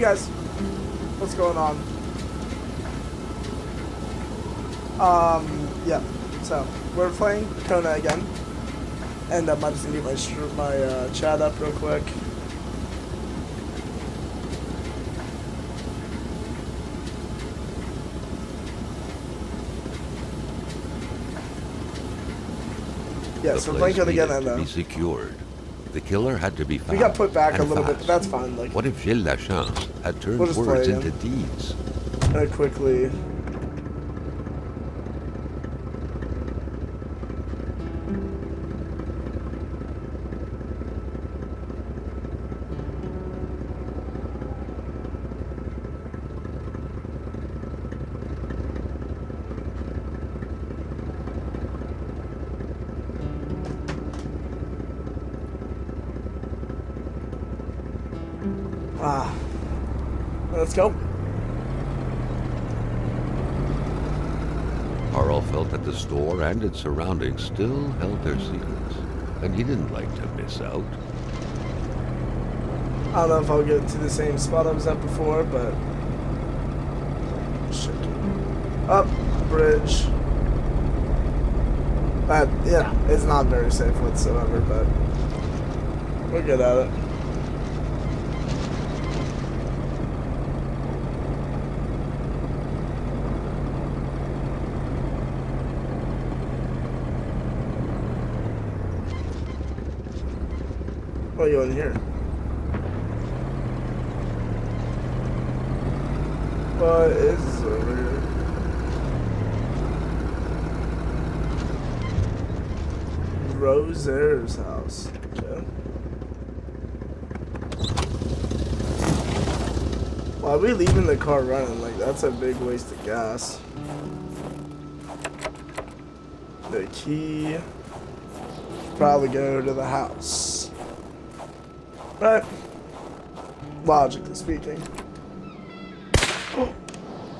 Guys, what's going on? Yeah. So we're playing Kona again, and I just need to get my chat up real quick. Yeah, so we're playing Kona again, and to be secured. The killer had to be found. We got put back a little fast. bit, but that's fine. Like, what if Gilles Lachance had turned we'll words into deeds? Quickly. Let's go. Carl felt that the store and its surroundings still held their secrets, and he didn't like to miss out. I don't know if I'll get to the same spot I was at before, but... Shit. Up, bridge. Yeah, it's not very safe whatsoever, but... we're good at it. What are you in here? What is over here? Rosaire's house. Okay. Why are we leaving the car running? Like, that's a big waste of gas. The key. Probably go to the house. Right. Logically speaking.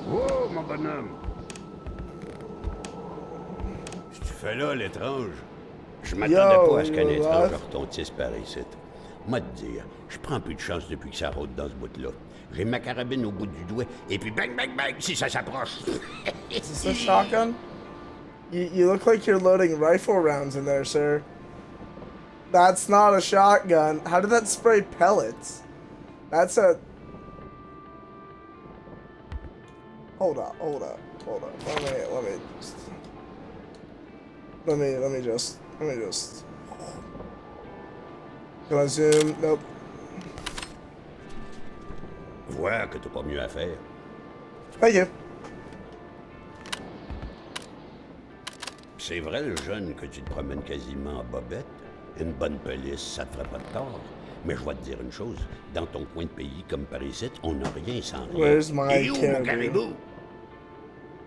Oh, mon bonhomme! Qu'est-ce que tu fais là, l'étrange? Je m'attendais pas à ce qu'un étrange retontisse par ici. Moi te dire, je prends plus de chance depuis que ça rôde dans ce bout-là. J'ai ma carabine au bout du doigt, et puis bang, bang, bang, si ça s'approche. Is this a shotgun? You look like you're loading rifle rounds in there, sir. That's not a shotgun. How did that spray pellets? That's a... Hold up. Let me just... Can I zoom? Nope. Vois que t'as pas mieux à faire. Thank you. C'est vrai, le jeune, que tu te promènes quasiment en bobette. Une bonne police, ça te ferait pas de tort. Mais je vais te dire une chose, dans ton coin de pays comme par ici, on n'a rien sans rien. Where's my Et où, mon caribou?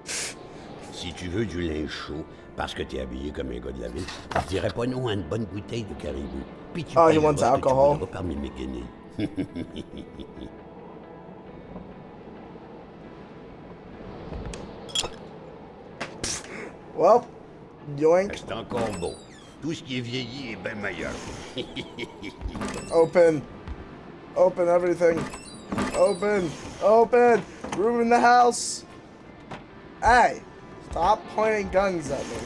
Si tu veux du linge chaud, parce que t'es habillé comme un gars de la ville, je dirais pas non à une bonne bouteille de caribou. Puis tu he wants alcohol. parmi mes guinées. Well, yoink. C'est encore beau. Tout ce qui est vieilli est bien meilleur. Open everything. Open. Room in the house. Hey, stop pointing guns at me.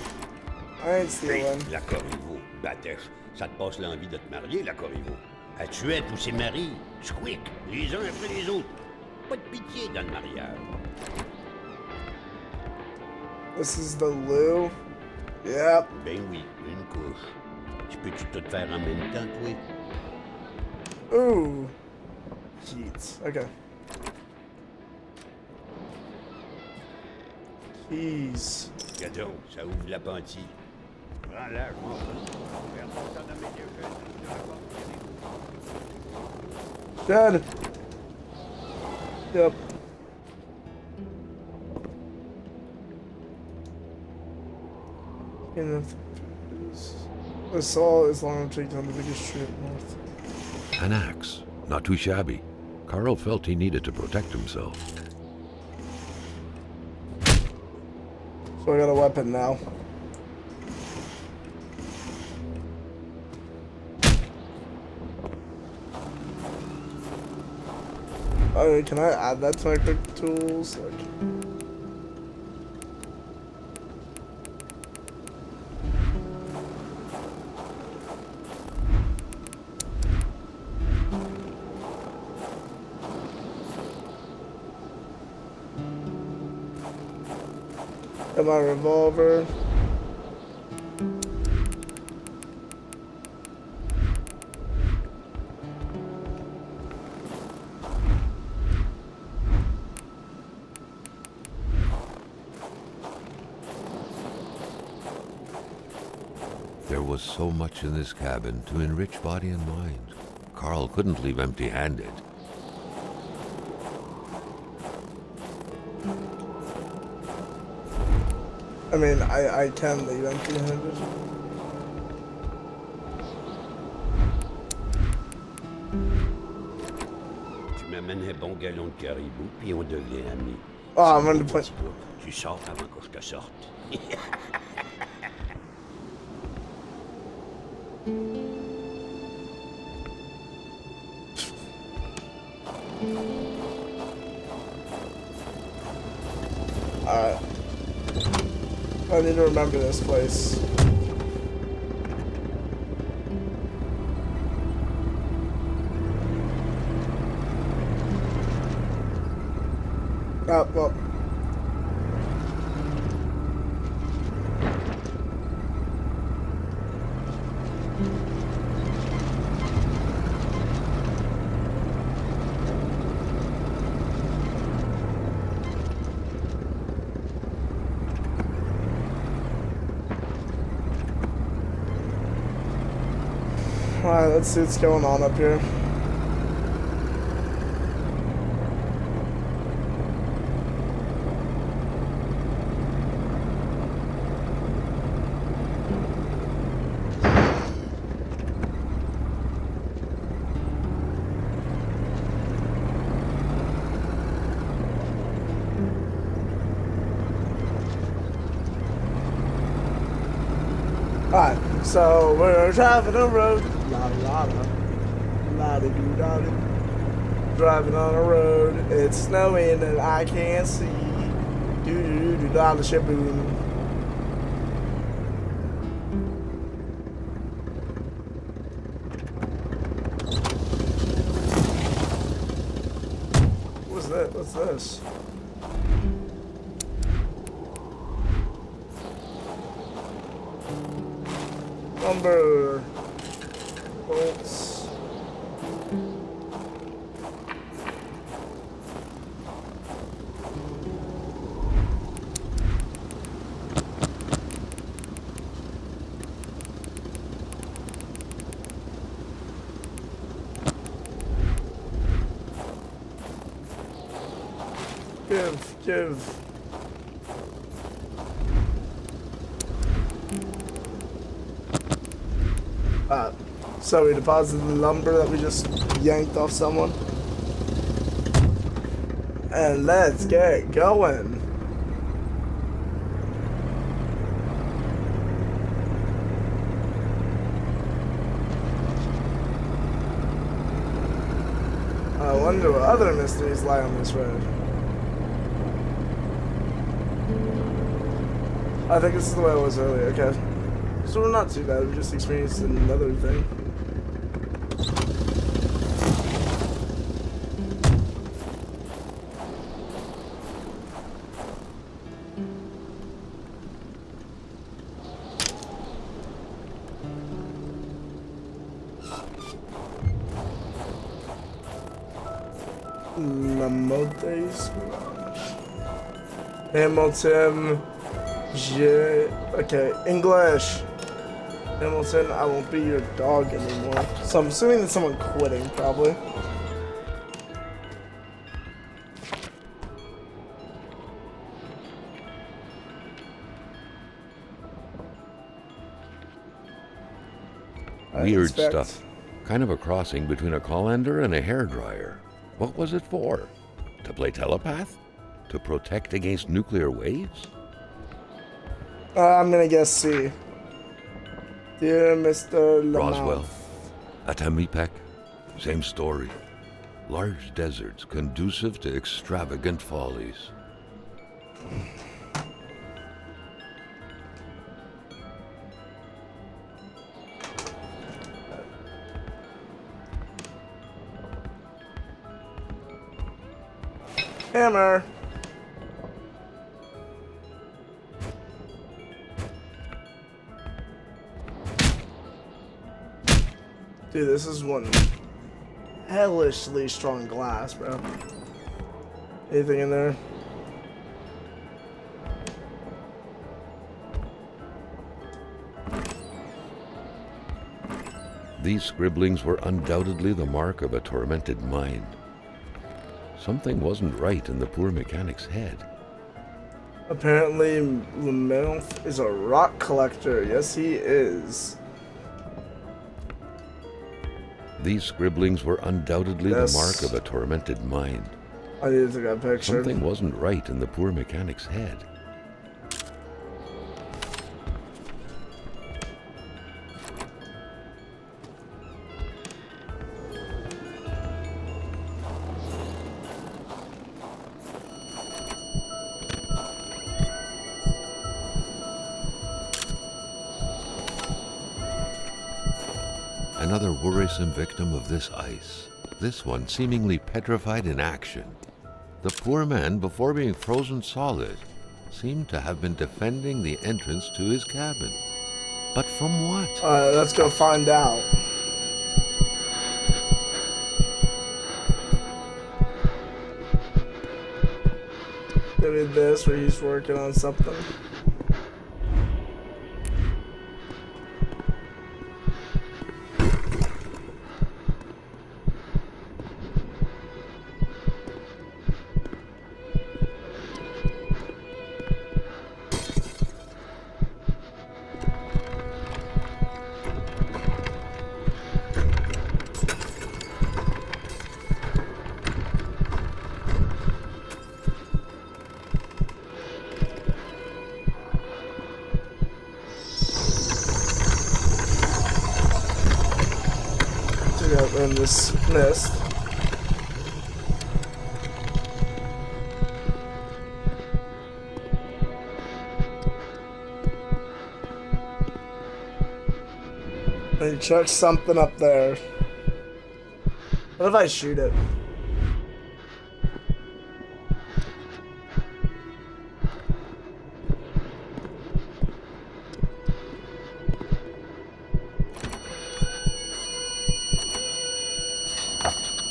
I ain't stealing. Hey, la Corriveau, Batèche, ça te passe l'envie de te marier, la Corriveau. Elle tuait tous ses maris, squick, les uns après les autres. Pas de pitié dans le mariage. This is the loo. Yep. Ben oui, une couche. Tu peux-tu tout faire en même temps, toi? Ooh. Heat. Okay. Keys. Regarde donc, ça ouvre la pantille. Prends-la, je m'en vais. Dead. Yep. The saw is long enough to take down the biggest tree up north. An axe, not too shabby. Carl felt he needed to protect himself. So I got a weapon now. Oh, can I add that to my quick tools? Like, got my revolver. There was so much in this cabin to enrich body and mind. Carl couldn't leave empty-handed. I mean, I can leave empty-handed. Tu m'amènes un bon galon de caribou, puis on devient amis. Oh, I'm gonna put... Tu sors avant que je te sorte. Alright. I need to remember this place. Oh, well. Alright, let's see what's going on up here. Alright, so we're driving a road. La-di-da-da. Driving on a road. It's snowing and I can't see. Do-do-do-do-da-da-shaboom. What's that? What's this? Lumber. Bolts. Give. So we deposited the lumber that we just yanked off someone. And let's get going. I wonder what other mysteries lie on this road. I think this is the way it was earlier, okay. So we're not too bad, we just experienced another thing. Lamote's Hamilton. Okay, English. Hamilton, I won't be your dog anymore. So I'm assuming that's someone quitting, probably. Weird stuff. Kind of a crossing between a colander and a hairdryer. What was it for? To play telepath? To protect against nuclear waves? I'm gonna guess C. Dear Mr. Lamouth. Roswell. Atamipek. Same story. Large deserts conducive to extravagant follies. Hammer. Dude, this is one hellishly strong glass, bro. Anything in there? These scribblings were undoubtedly the mark of a tormented mind. Something wasn't right in the poor mechanic's head. Apparently, Lemelf is a rock collector. Yes, he is. These scribblings were undoubtedly the mark of a tormented mind. I need to get a picture. Something wasn't right in the poor mechanic's head. Another worrisome victim of this ice, this one seemingly petrified in action. The poor man, before being frozen solid, seemed to have been defending the entrance to his cabin. But from what? Alright, let's go find out. Maybe this, where he's working on something. In this mist. And he chucks something up there. What if I shoot it?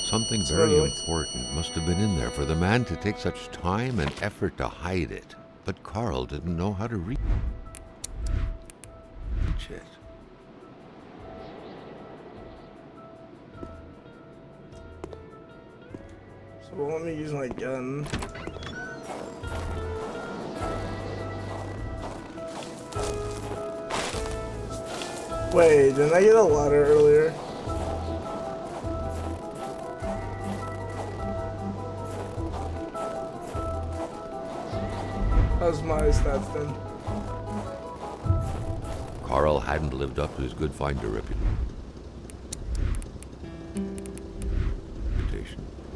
Something very important must have been in there for the man to take such time and effort to hide it. But Carl didn't know how to reach it. So let me use my gun. Wait, didn't I get a ladder earlier? How's my stats then? Carl hadn't lived up to his good finder reputation.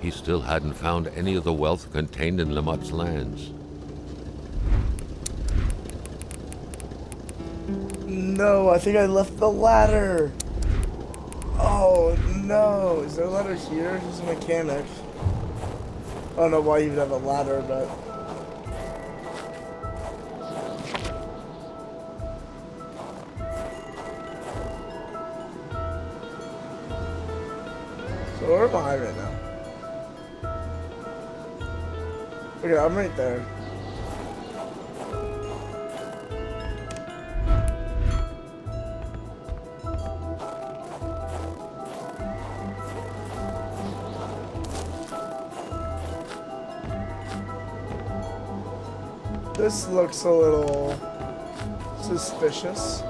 He still hadn't found any of the wealth contained in Lamotte's lands. No, I think I left the ladder. Oh no, is there a ladder here? He's a mechanic. I don't know why you'd have a ladder, but... So where am I right now? Okay, I'm right there. This looks a little suspicious.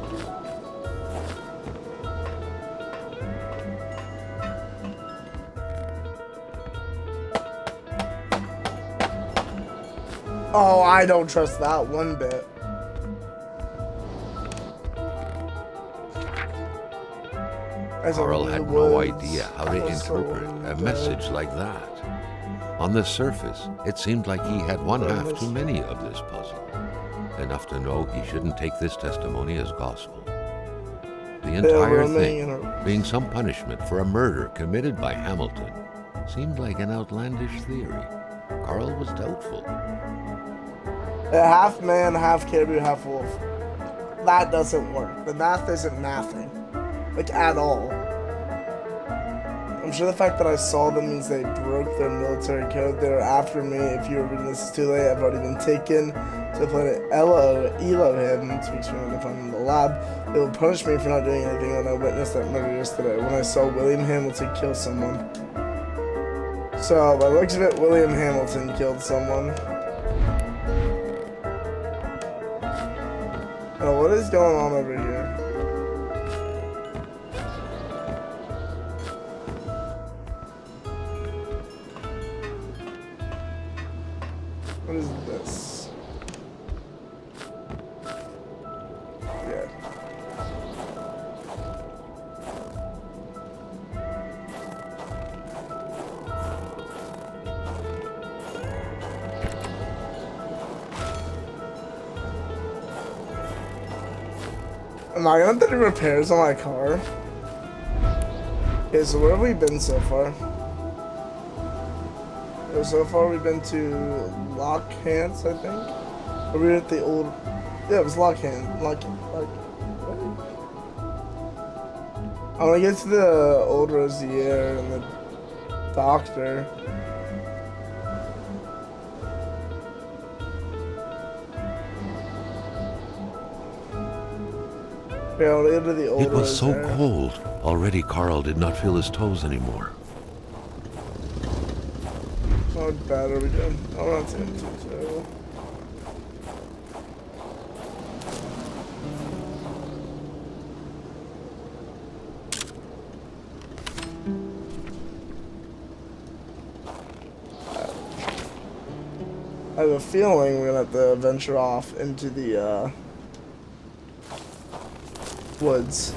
Oh, I don't trust that one bit. As Carl in had the no woods, idea how to interpret a message like that. On the surface, it seemed like he had one half too many of this puzzle. Enough to know he shouldn't take this testimony as gospel. The entire thing, being some punishment for a murder committed by Hamilton, seemed like an outlandish theory. Carl was doubtful. Half man, half caribou, half wolf. That doesn't work. The math isn't mathing. Like, at all. I'm sure the fact that I saw them means they broke their military code. They were after me. If you were reading this is too late, I've already been taken to the planet Elohim, which means if I'm in the lab. They will punish me for not doing anything when I witnessed that murder yesterday, when I saw William Hamilton kill someone. So, by the looks of it, William Hamilton killed someone. Oh, what is going on over here? What is this? Yeah. Am I gonna have to do repairs on my car? Okay, so where have we been so far? So far we've been to Lockhants, I think. Or we were at the old... Yeah, it was Lockhants. I want to get to the old Rosier and the doctor. Yeah, I want to get to the old It was so Rosier. cold. Already Carl did not feel his toes anymore. How bad are we doing? I'm not saying too terrible. I have a feeling we're gonna have to venture off into the woods.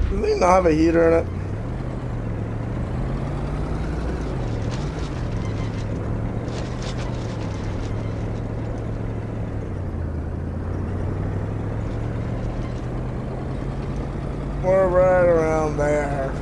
Do they not have a heater in it? We're right around there.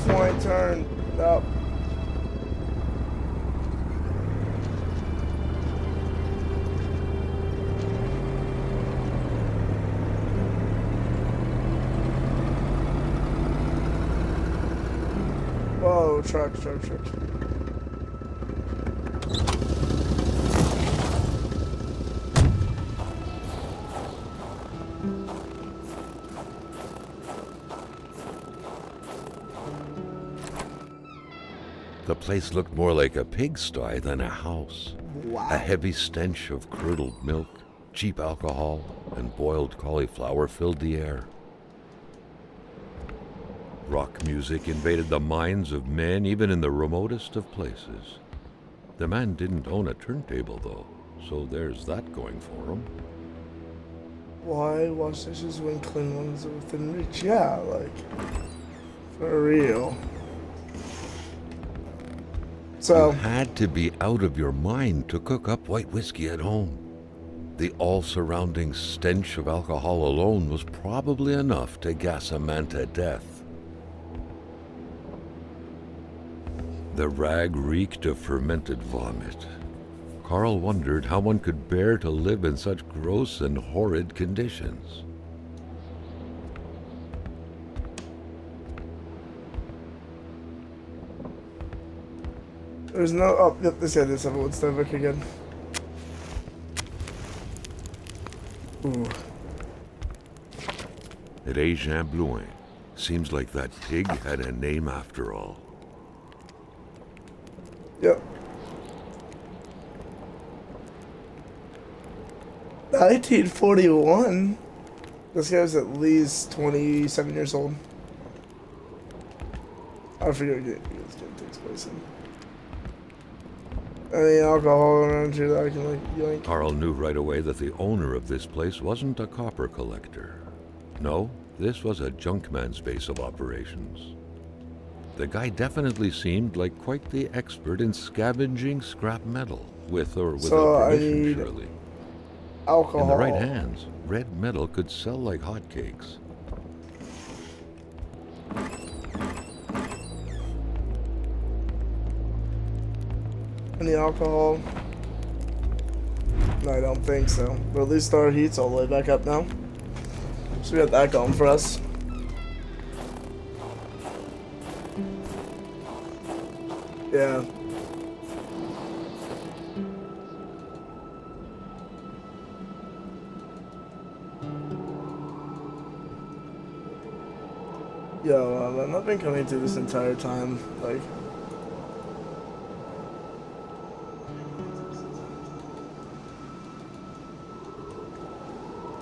Point turn up. Whoa, truck. The place looked more like a pigsty than a house. Wow. A heavy stench of curdled milk, cheap alcohol, and boiled cauliflower filled the air. Rock music invaded the minds of men even in the remotest of places. The man didn't own a turntable, though, so there's that going for him. Why wash dishes when clean ones are within reach? Yeah, like, for real. So, You had to be out of your mind to cook up white whiskey at home. The all-surrounding stench of alcohol alone was probably enough to gas a man to death. The rag reeked of fermented vomit. Carl wondered how one could bear to live in such gross and horrid conditions. There's no... Oh, yep, this guy did have a wood stove. Okay, good. Ooh. Régin Blouin. Seems like that pig had a name after all. Yep. 1941? This guy was at least 27 years old. I forget what game this game takes place in. Any alcohol around here that I can, like, yoink? Carl knew right away that the owner of this place wasn't a copper collector. No, this was a junkman's base of operations. The guy definitely seemed like quite the expert in scavenging scrap metal, with or without permission, surely. Alcohol. In the right hands, red metal could sell like hotcakes. Any alcohol? No, I don't think so. But at least our heat's all the way back up now. So we got that going for us. Yeah. Yo, I've been coming to this entire time, like...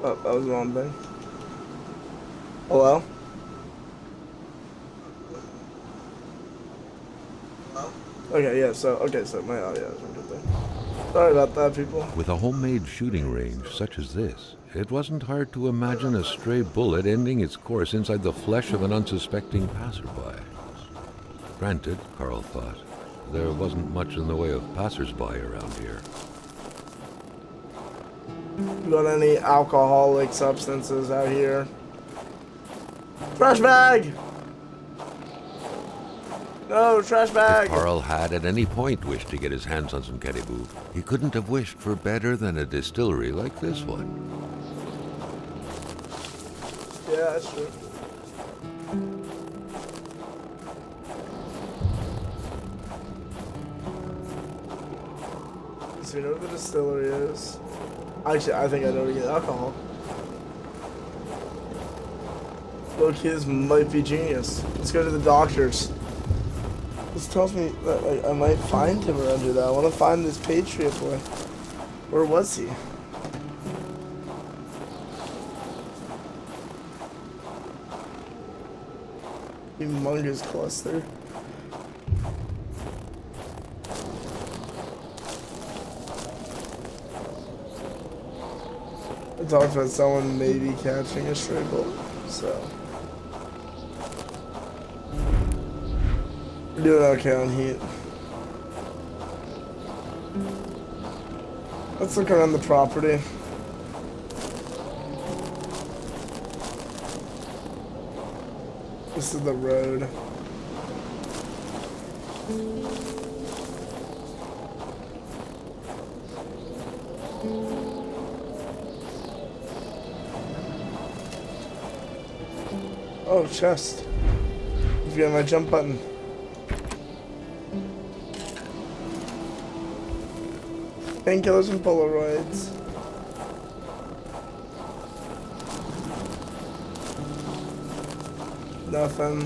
Oh, that was the wrong thing. Hello? Okay, yeah, so my audio isn't good there. Sorry about that, people. With a homemade shooting range such as this, it wasn't hard to imagine a stray bullet ending its course inside the flesh of an unsuspecting passerby. Granted, Carl thought, there wasn't much in the way of passersby around here. Got any alcoholic substances out here? Trash bag! No, trash bag! If Carl had at any point wished to get his hands on some caribou, he couldn't have wished for better than a distillery like this one. Yeah, that's true. So you know what the distillery is? Actually, I think I know where to get alcohol. Little kids might be genius. Let's go to the doctors. This tells me that, like, I might find him around here, though. I want to find this Patriot boy. Where was he? Humongous cluster. I talked about someone maybe catching a stray bullet, so. We're doing okay on heat. Let's look around the property. This is the road. Oh, chest. I forgot my jump button. Painkillers and Polaroids. Nothing.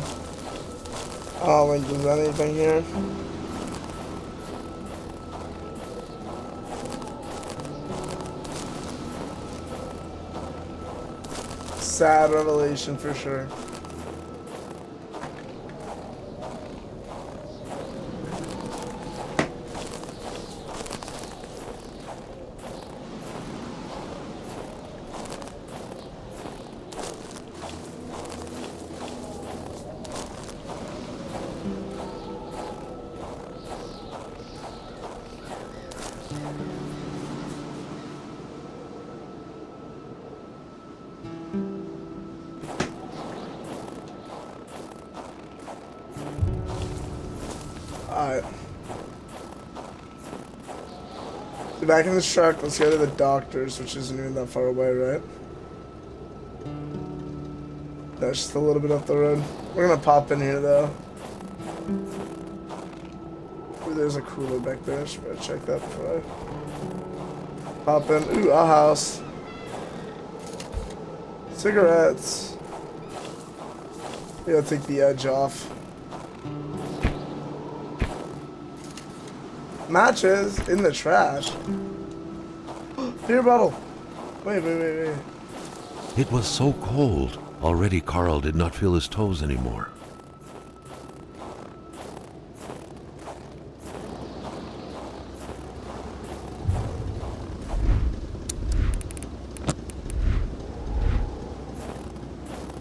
I don't think there's anything here. Sad revelation for sure. Get back in the truck. Let's go to the doctor's, which isn't even that far away, right? That's just a little bit up the road. We're gonna pop in here, though. Ooh, there's a cooler back there. I should probably check that before I pop in. Ooh, a house. Cigarettes. Yeah, take the edge off. Matches in the trash. Beer bottle. Wait. It was so cold. Already Carl did not feel his toes anymore.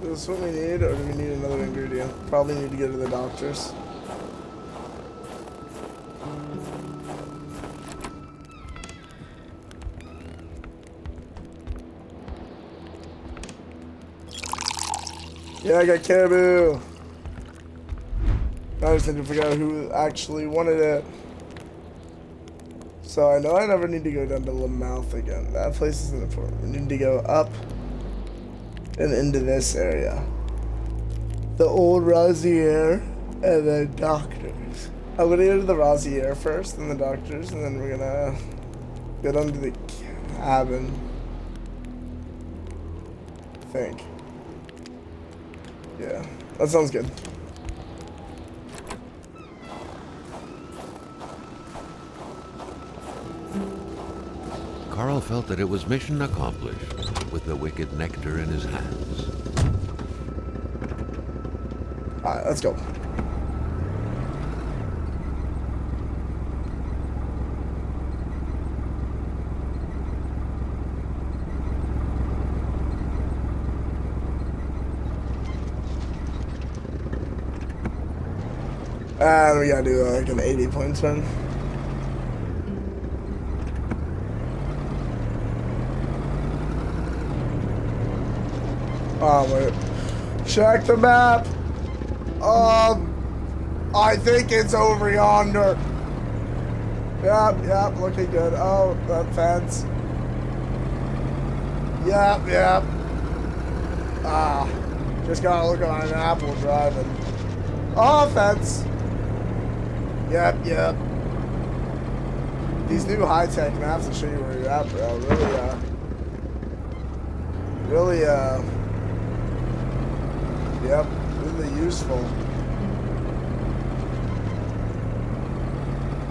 Is this what we need, or do we need another ingredient? Probably need to go to the doctor's. Yeah, I got caribou. I just need to figure out who actually wanted it. So I know I never need to go down to the mouth again. That place isn't important. We need to go up and into this area. The old Rosier and then doctors. I'm gonna go to the Rosier first, then the doctors, and then we're gonna get onto the cabin. I think. Yeah, that sounds good. Carl felt that it was mission accomplished with the wicked nectar in his hands. Alright, let's go. And we gotta do like an 80-point spin. Oh, wait. Check the map. I think it's over yonder. Yep, looking good. Oh, that fence. Yep. Just gotta look on an map while driving. Oh, fence. Yep. These new high-tech maps will show you where you're at, bro. Really, yep, really useful.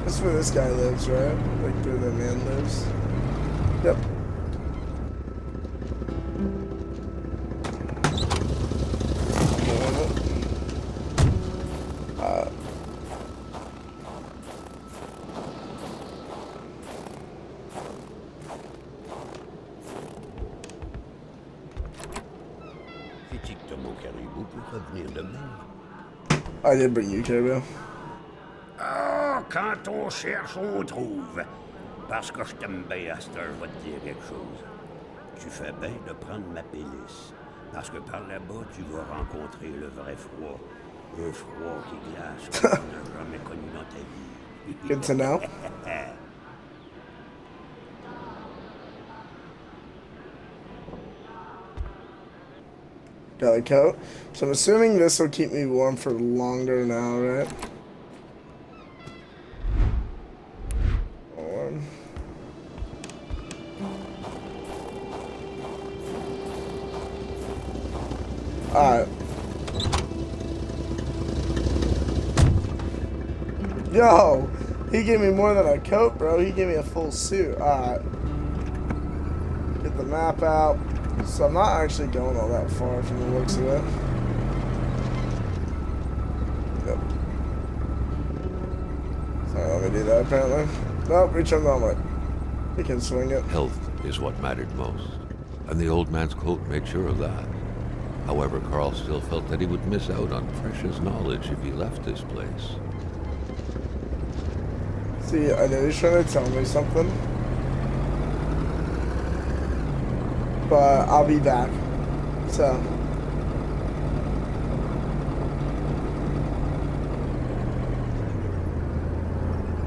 This is where this guy lives, right? Like where the man lives. Yep. I did bring you caribou. Ah, quand on cherche, on trouve. Parce que je t'aime bien, à cette heure, je vais te dire quelque chose. Tu fais bien de prendre ma pénice. Parce que par là-bas, tu vas rencontrer le vrai froid. Un froid qui glace comme tu n'as jamais connu dans ta vie. Good to know. Got a coat. So I'm assuming this will keep me warm for longer now, right? Warm. Alright. Yo! He gave me more than a coat, bro. He gave me a full suit. Alright. Get the map out. So I'm not actually going all that far from the looks of it. Yep. Sorry, let me do that apparently. Nope, reach on the helmet. We can swing it. Health is what mattered most, and the old man's coat made sure of that. However, Carl still felt that he would miss out on precious knowledge if he left this place. See, I know he's trying to tell me something. But I'll be back. So.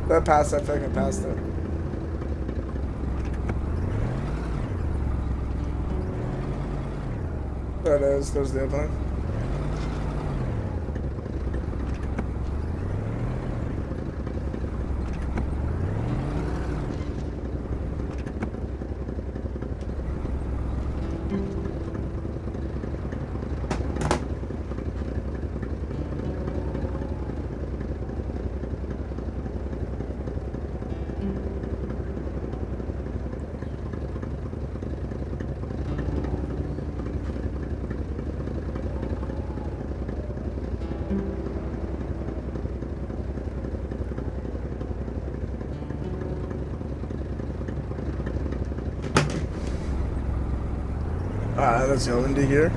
Did I pass? I think I passed it. There it is. There's the opening. Alright, let's go into here.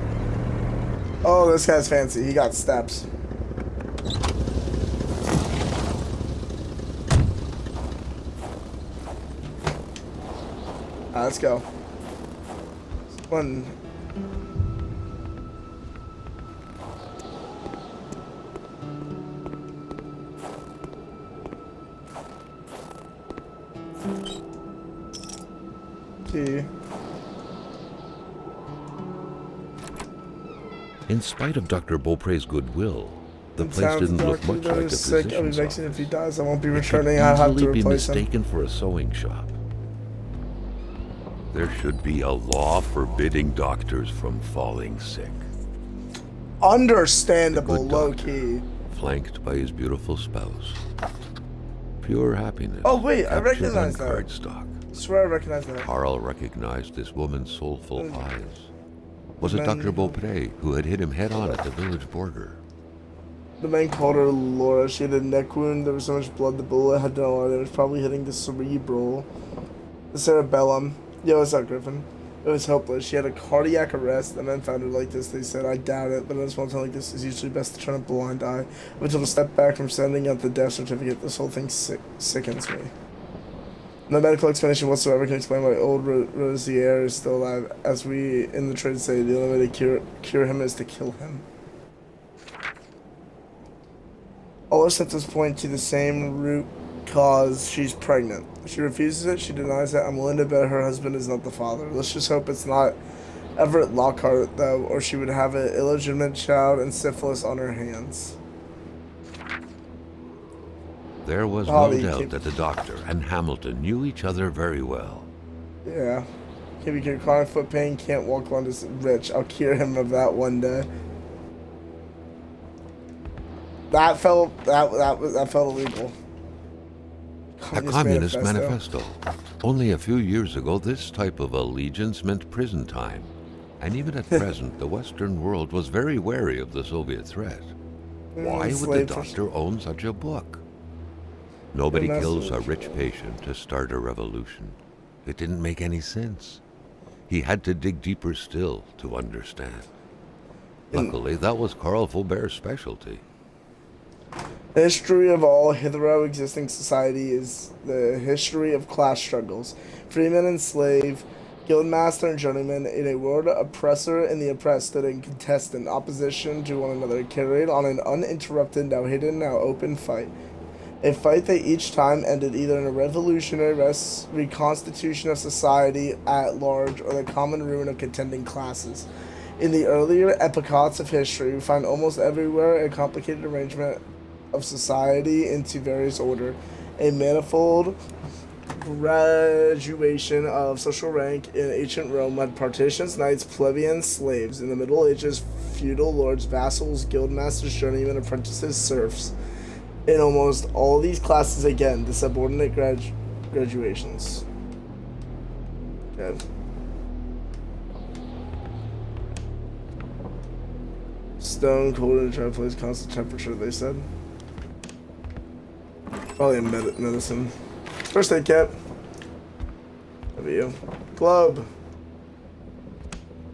Oh, this guy's fancy. He got steps. Alright, let's go. One. Key. In spite of Dr. Beaupre's goodwill, the It place sounds didn't look Dr. much like a Doe's sick. I'll be physician's vexed if office. he dies. I won't be It could returning. I'll have to easily be replace him. mistaken for a sewing shop. There should be a law forbidding doctors from falling sick. Understandable, Good low doctor, key. flanked by his beautiful spouse. Pure happiness. Oh, wait, I captured recognize on that. cardstock. I swear I recognize that. Carl recognized this woman's soulful Mm. eyes. Was it Men- Dr. Beaupre who had hit him head on at the village border? The man called her Laura. She had a neck wound. There was so much blood the bullet had done a lot. It was probably hitting the cerebral, the cerebellum. Yo, what's up, Griffin? It was hopeless. She had a cardiac arrest. The men found her like this. They said, I doubt it, but in a small town like this, it's usually best to turn a blind eye. We took a step back from sending out the death certificate. This whole thing sickens me. No medical explanation whatsoever can explain why old Rosier is still alive. As we in the trade say, the only way to cure him is to kill him. All her symptoms point to the same root cause. She's pregnant. She refuses it. She denies it. I'm willing to bet her husband is not the father. Let's just hope it's not Everett Lockhart, though, or she would have an illegitimate child and syphilis on her hands. There was no Holly, doubt that the doctor and Hamilton knew each other very well. Yeah. Can be chronic foot pain, can't walk long distance. Rich. I'll cure him of that one day. That felt illegal. A Communist Manifesto. Only a few years ago, this type of allegiance meant prison time. And even at present, the Western world was very wary of the Soviet threat. Why would the doctor own such a book? Nobody kills a rich patient to start a revolution. It didn't make any sense. He had to dig deeper still to understand. Luckily, that was Carl Faubert's specialty. The history of all hitherto existing society is the history of class struggles. Freeman and slave, guildmaster and journeyman, in a word, oppressor and the oppressed stood in contestant opposition to one another, carried on an uninterrupted, now hidden, now open fight. A fight that each time ended either in a revolutionary reconstitution of society at large or the common ruin of contending classes. In the earlier epochs of history, we find almost everywhere a complicated arrangement of society into various order, a manifold graduation of social rank. In ancient Rome had partitions, knights, plebeians, slaves. In the Middle Ages, feudal lords, vassals, guildmasters, journeymen, apprentices, serfs. In almost all these classes, again, the subordinate graduations. Okay. Stone, cold, and dry place, constant temperature, they said. Probably in medicine. First aid kit. That'd be you. Globe.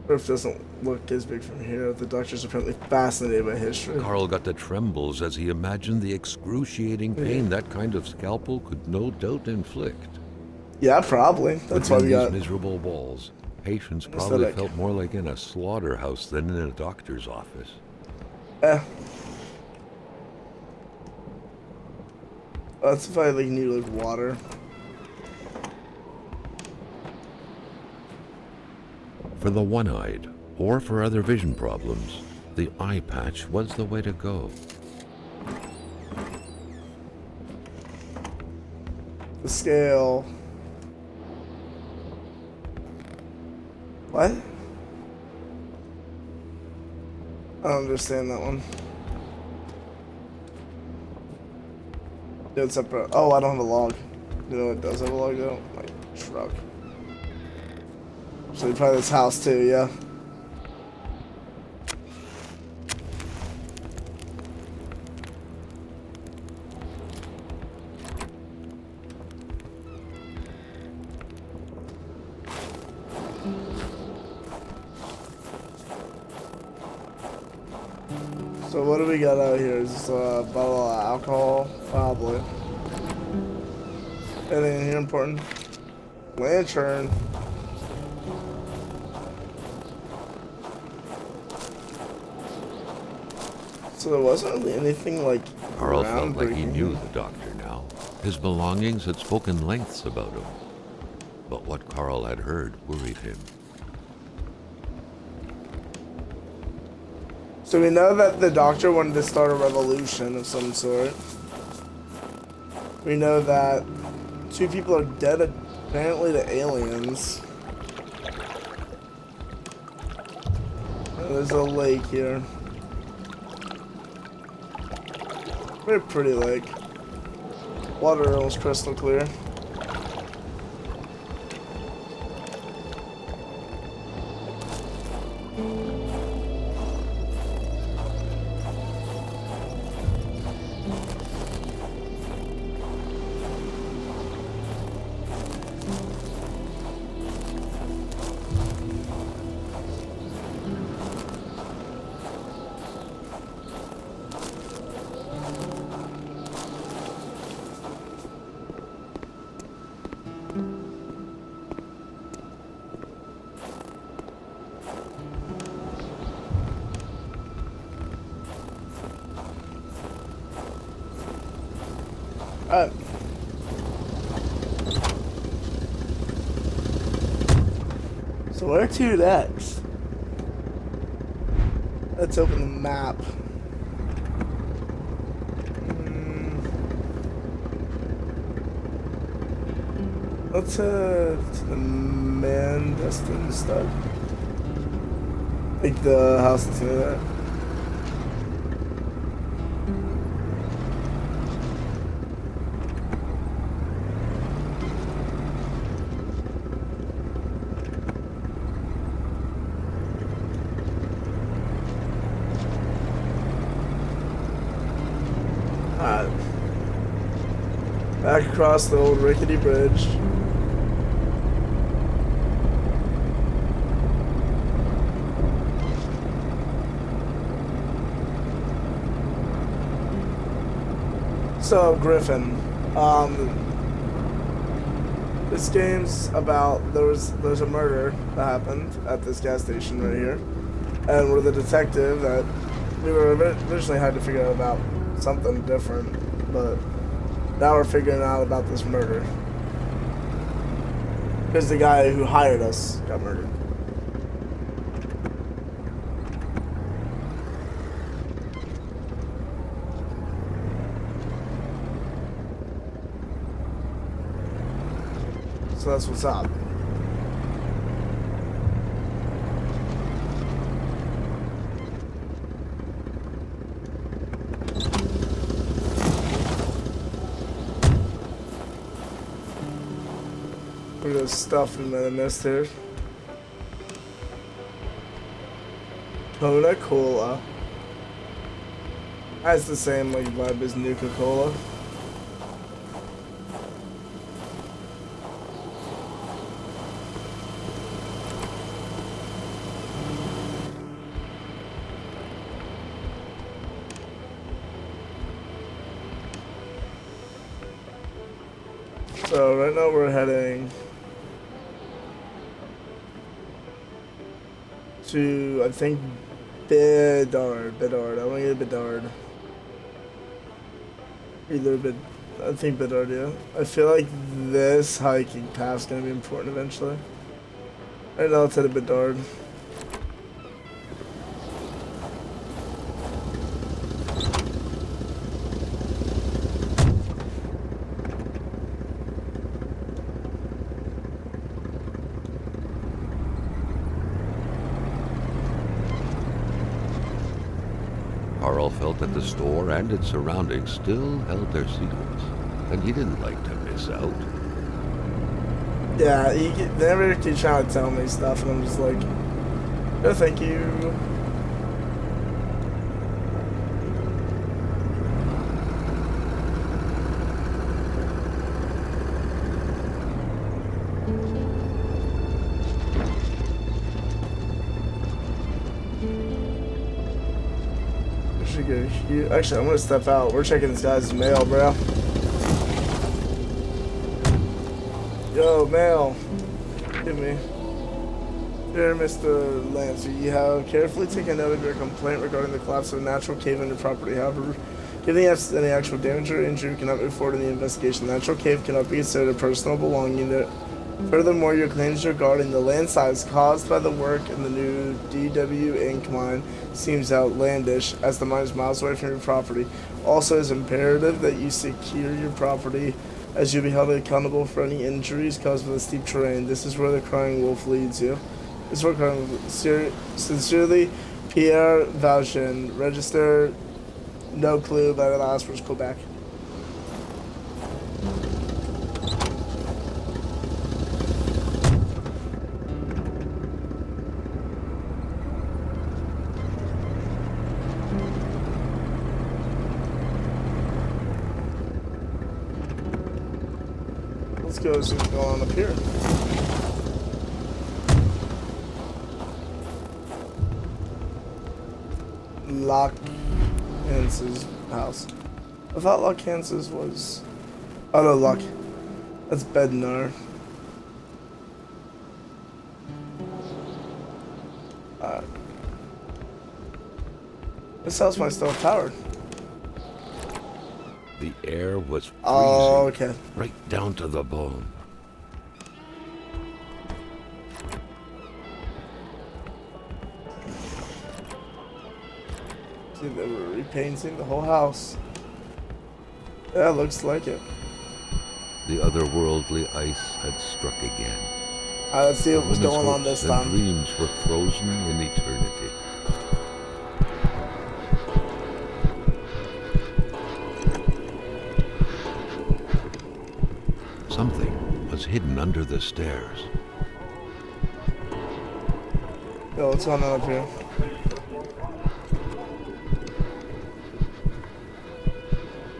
Earth doesn't look as big from here. The doctor's apparently fascinated by history. Carl got the trembles as he imagined the excruciating pain that kind of scalpel could no doubt inflict. Yeah, probably. That's why Within we these got... miserable walls, patients probably Aesthetic. felt more like in a slaughterhouse than in a doctor's office. That's if I like need like water. For the one-eyed, or for other vision problems, the eye patch was the way to go. The scale. What? I don't understand that one. It's separate. Oh, I don't have a log. You know what does have a log though? My truck. So we probably this house too, yeah. So what do we got out here? Is this a bottle of alcohol? Probably. Anything in here important? Lantern. So there wasn't really anything like Carl felt like he groundbreaking. knew the doctor now. His belongings had spoken lengths about him. But what Carl had heard worried him. So we know that the doctor wanted to start a revolution of some sort. We know that 2 people are dead, apparently to aliens. And there's a lake here. Very pretty lake. Water almost crystal clear. Alright. So where to next? Let's open the map. Let's to the man destined stuff. Like the house that's near that. Back across the old rickety bridge. So Griffin, this game's about there's a murder that happened at this gas station right here, and we're the detective that we were originally had to figure out about something different, but now we're figuring out about this murder because the guy who hired us got murdered. So that's what's up. Look at this stuff we might have missed here. Kona Cola. That's the same like vibe as Nuka Cola. So right now we're heading to, I think, Bedard. I want to get Bedard. I think Bedard, yeah. I feel like this hiking path's gonna be important eventually. Right now let's head to Bedard. Carl felt that the store and its surroundings still held their secrets, and he didn't like to miss out. Yeah, they never keep trying to tell me stuff, and I'm just like, no, thank you. Actually, I'm gonna step out. We're checking this guy's mail, bro. Yo, mail. Give me. Dear Mr. Lancer, you have carefully taken note of your complaint regarding the collapse of a natural cave in your property. However, given any actual damage or injury, we cannot move forward in the investigation. The natural cave cannot be considered a personal belonging. Furthermore, your claims regarding the landslide caused by the work in the new DW Inc. mine seems outlandish, as the mine is miles away from your property. Also, it is imperative that you secure your property, as you'll be held accountable for any injuries caused by the steep terrain. This is where the crying wolf leads you. This is where crying wolf. Sincerely, Pierre Valjean. Register. No clue, but the last word's Quebec. Let's go see what's going on up here. Locke-Hance's house. I thought Locke-Hance's was... Oh no, Locke. That's Bednar. This house might still have powered. The air was freezing, oh, okay. right down to the bone. See, they were repainting the whole house. Yeah, looks like it. The otherworldly ice had struck again. Alright, let's see what was going on this time. Dreams were frozen in eternity. Something was hidden under the stairs. Yo, what's going on up here?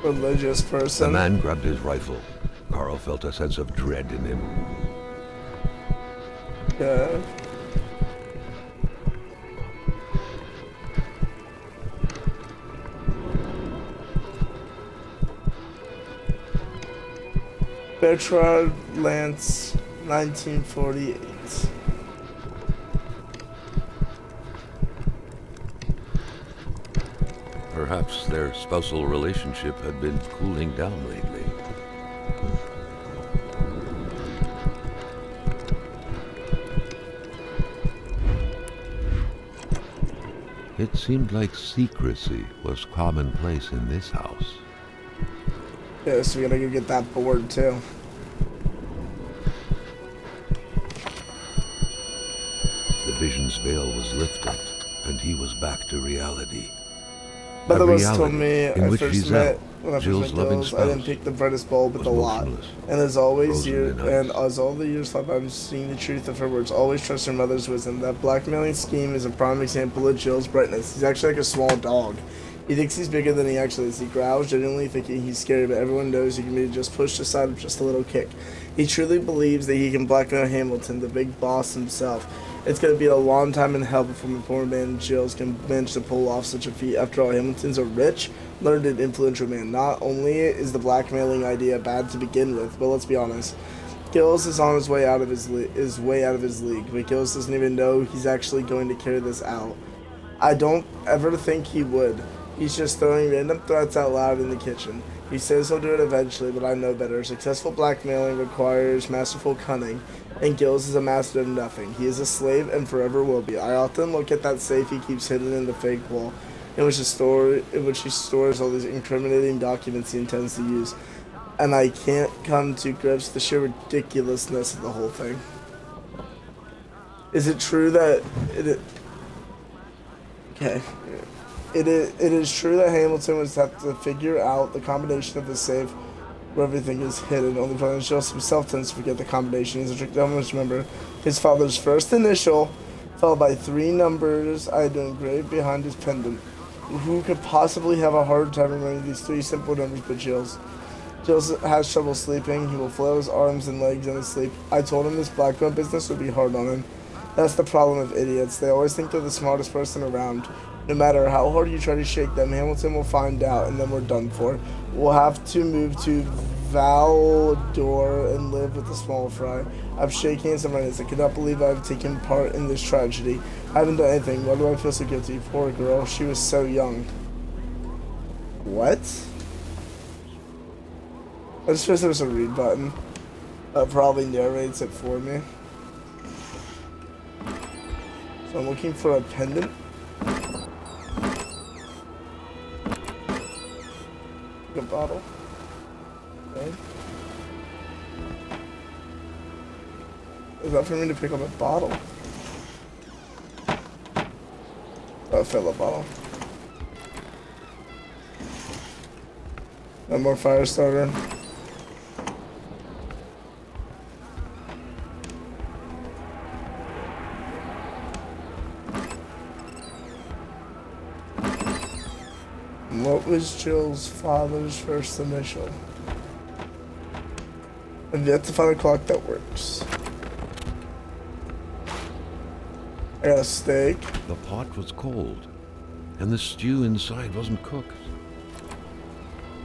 Religious person. The man grabbed his rifle. Carl felt a sense of dread in him. Yeah. Bertrand Lance, 1948. Perhaps their spousal relationship had been cooling down lately. It seemed like secrecy was commonplace in this house. Yeah, so we gotta go get that board too. The vision's veil was lifted, and he was back to reality. Brother was told me in I which first Giselle, met when I first Jill's met loving Gilles, I didn't spouse, pick the brightest bulb with the lot. motionless, And as always, frozen in ice. as all the years left, I'm seeing the truth of her words. Always trust your mother's wisdom. That blackmailing scheme is a prime example of Jill's brightness. He's actually like a small dog. He thinks he's bigger than he actually is. He growls, genuinely thinking he's scary, but everyone knows he can be just pushed aside with just a little kick. He truly believes that he can blackmail Hamilton, the big boss himself. It's going to be a long time in hell before the poor man Jills can manage to pull off such a feat. After all, Hamilton's a rich, learned, and influential man. Not only is the blackmailing idea bad to begin with, but let's be honest, Gills is on his way out of his league, but Gills doesn't even know he's actually going to carry this out. I don't ever think he would. He's just throwing random threats out loud in the kitchen. He says he'll do it eventually, but I know better. Successful blackmailing requires masterful cunning, and Gills is a master of nothing. He is a slave and forever will be. I often look at that safe he keeps hidden in the fake wall, in which he stores all these incriminating documents he intends to use, and I can't come to grips with the sheer ridiculousness of the whole thing. Is it true that okay. It is true that Hamilton would have to figure out the combination of the safe where everything is hidden. Only Father Joseph himself tends to forget the combination. He's a strict gentleman. Remember his father's first initial, followed by 3 numbers I had engraved behind his pendant. Who could possibly have a hard time remembering these 3 simple numbers but Jills? Jills has trouble sleeping. He will flail his arms and legs in his sleep. I told him this blackmail business would be hard on him. That's the problem of idiots. They always think they're the smartest person around. No matter how hard you try to shake them, Hamilton will find out, and then we're done for. We'll have to move to Valdor and live with the small fry. I'm shaking hands and running. I cannot believe I've taken part in this tragedy. I haven't done anything. Why do I feel so guilty? Poor girl. She was so young. What? I just wish there was a read button. That probably narrates it for me. So I'm looking for a pendant. A bottle. Okay. Is that for me to pick up a bottle? Oh, fill a bottle. One more fire starter. What was Jill's father's first initial? I've yet to find a clock that works. I got a steak. The pot was cold, and the stew inside wasn't cooked.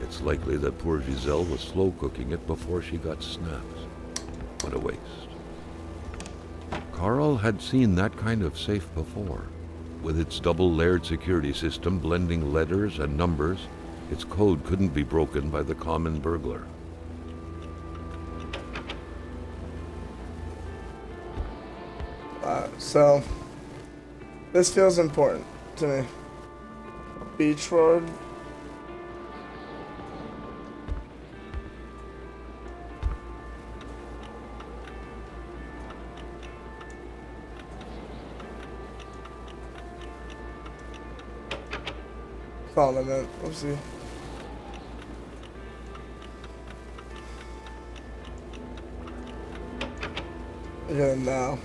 It's likely that poor Giselle was slow cooking it before she got snapped. What a waste. Carl had seen that kind of safe before. With its double-layered security system blending letters and numbers, its code couldn't be broken by the common burglar. So, this feels important to me. Beach Road. Follow that. Oopsie. Yeah, now.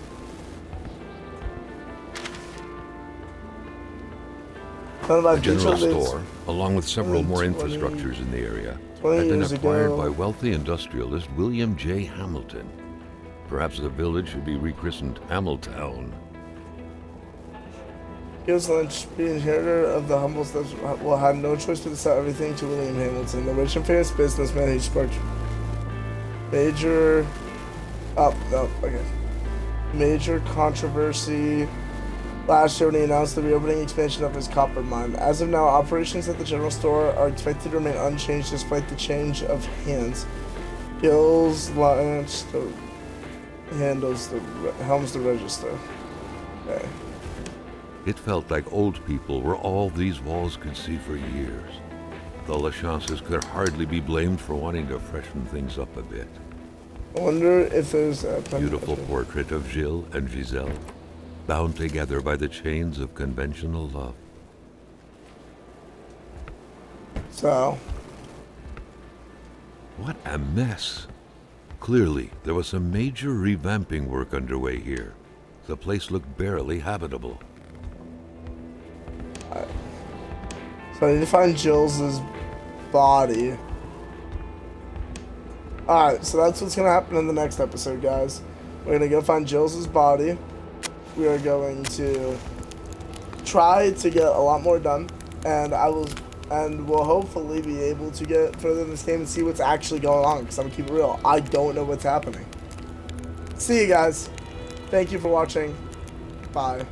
The general store, along with several more infrastructures in the area, had been acquired by wealthy industrialist William J. Hamilton. Perhaps the village should be rechristened Hamiltown. Giles Lynch, being inheritor of the humble steps, will have no choice but to sell everything to William Hamilton, the rich and famous businessman. He sparked major controversy last year when he announced the reopening expansion of his copper mine. As of now, operations at the general store are expected to remain unchanged despite the change of hands. Giles Lynch helms the register. Okay. It felt like old people were all these walls could see for years. The Lachances could hardly be blamed for wanting to freshen things up a bit. I wonder if there's a beautiful portrait of Gilles and Giselle, bound together by the chains of conventional love. So, what a mess. Clearly, there was some major revamping work underway here. The place looked barely habitable. So I need to find Jill's body. Alright, so that's what's going to happen in the next episode, guys. We're going to go find Jill's body. We are going to try to get a lot more done. And we'll hopefully be able to get further in this game and see what's actually going on. Because I'm going to keep it real. I don't know what's happening. See you guys. Thank you for watching. Bye.